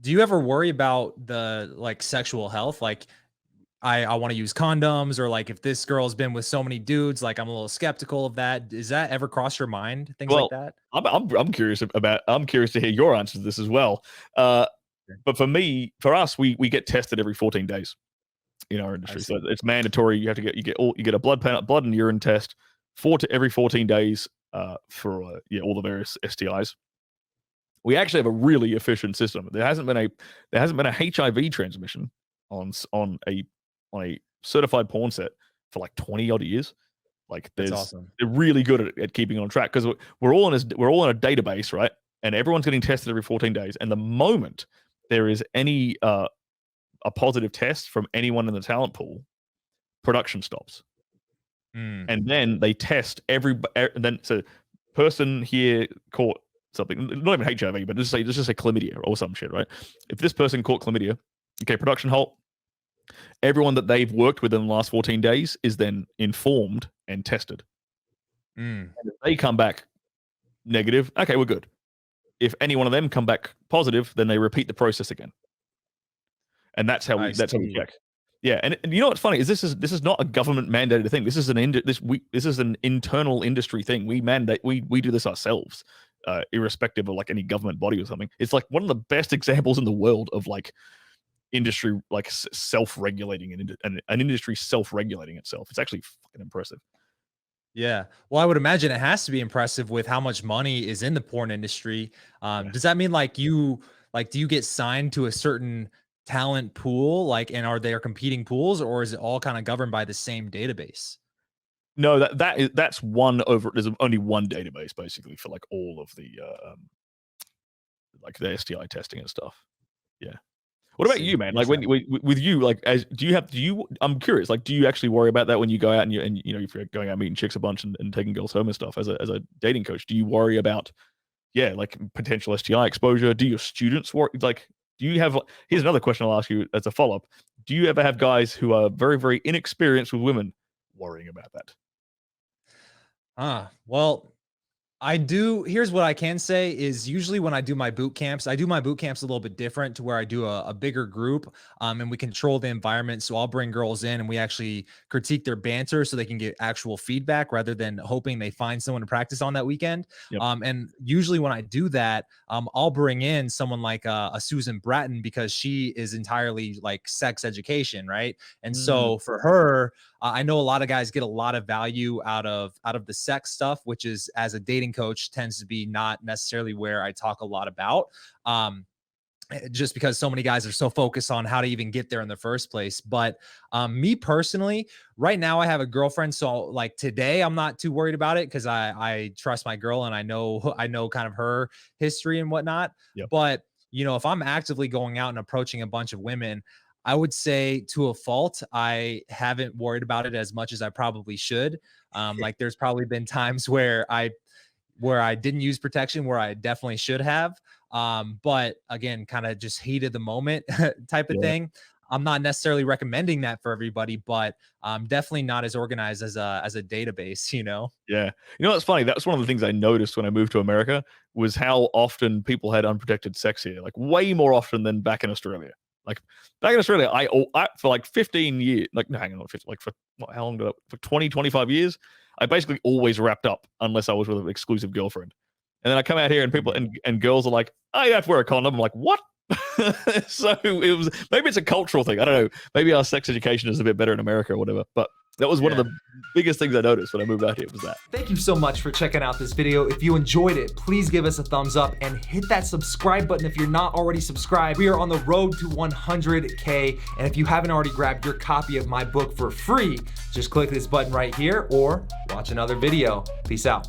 Do you ever worry about the like sexual health? Like I want to use condoms, or like if this girl's been with so many dudes, like I'm a little skeptical of that. Does that ever cross your mind? Things like Well, that? I'm curious I'm curious to hear your answer to this as well. Uh, but for us, we get tested every 14 days in our I industry, so see. it's mandatory. You get a blood and urine test every 14 days for all the various STIs. We actually have a really efficient system. There hasn't been a HIV transmission on a certified porn set for like 20 odd years. Like That's awesome. they're really good at keeping on track because we're all in a database, right? And everyone's getting tested every 14 days. And the moment there is any a positive test from anyone in the talent pool, production stops. Mm, And then they test so person here caught something, not even HIV, but let's just say chlamydia or some shit, right? If this person caught chlamydia, okay, production halt. Everyone that they've worked with in the last 14 days is then informed and tested. mm, And if they come back negative, okay, we're good. If any one of them come back positive, then they repeat the process again. And I that's how we see. check. Yeah, and you know what's funny is this is not a government mandated thing. This is this is an internal industry thing. We do this ourselves, irrespective of like any government body or something. It's like one of the best examples in the world of like industry like self-regulating and an industry self-regulating itself. It's actually fucking impressive. Yeah. Well, I would imagine it has to be impressive with how much money is in the porn industry. Yeah. Does that mean like do you get signed to a certain talent pool? Like, and are there competing pools, or is it all kind of governed by the same database? No, that's one over. There's only one database basically for like all of the like the STI testing and stuff. Yeah. I What about you, see. man? Like Interesting. with you, like as do you? I'm curious. Like, do you actually worry about that when you go out and you know if you're going out meeting chicks a bunch and taking girls home and stuff as a dating coach? Do you worry about like potential STI exposure? Do your students worry? Like, do you have? Here's another question I'll ask you as a follow up. Do you ever have guys who are very inexperienced with women worrying about that? Well, I do. Here's what I can say is usually when I do my boot camps a little bit different to where I do a bigger group, and we control the environment. So I'll bring girls in and we actually critique their banter so they can get actual feedback rather than hoping they find someone to practice on that weekend. Yep. And usually when I do that, I'll bring in someone like a Susan Bratton because she is entirely like sex education, right? And Mm, so for her, I know a lot of guys get a lot of value out of the sex stuff, which is as a dating coach tends to be not necessarily where I talk a lot about. Um, just because so many guys are so focused on how to even get there in the first place. But me personally, right now I have a girlfriend, so like today I'm not too worried about it because I trust my girl and I know kind of her history and whatnot. yep. But you know, if I'm actively going out and approaching a bunch of women, I would say to a fault, I haven't worried about it as much as I probably should. Like there's probably been times where I didn't use protection where I definitely should have. But again, kind of just heat of the moment type of Yeah. thing. I'm not necessarily recommending that for everybody, but definitely not as organized as a database, you know? Yeah. You know what's funny? That was one of the things I noticed when I moved to America was how often people had unprotected sex here. Like way more often than back in Australia. Like back in Australia, I for like 15 years, like no, hang on, 15, like for what, how long did I, for 20, 25 years, I basically always wrapped up unless I was with an exclusive girlfriend. And then I come out here and people Mhm. and girls are like, "Oh, you have to wear a condom." I'm like, "What?" So it was maybe it's a cultural thing. I don't know. Maybe our sex education is a bit better in America or whatever. But that was one of Yeah. the biggest things I noticed when I moved out here was that. Thank you so much for checking out this video. If you enjoyed it, please give us a thumbs up and hit that subscribe button if you're not already subscribed. We are on the road to 100K. And if you haven't already grabbed your copy of my book for free, just click this button right here or watch another video. Peace out.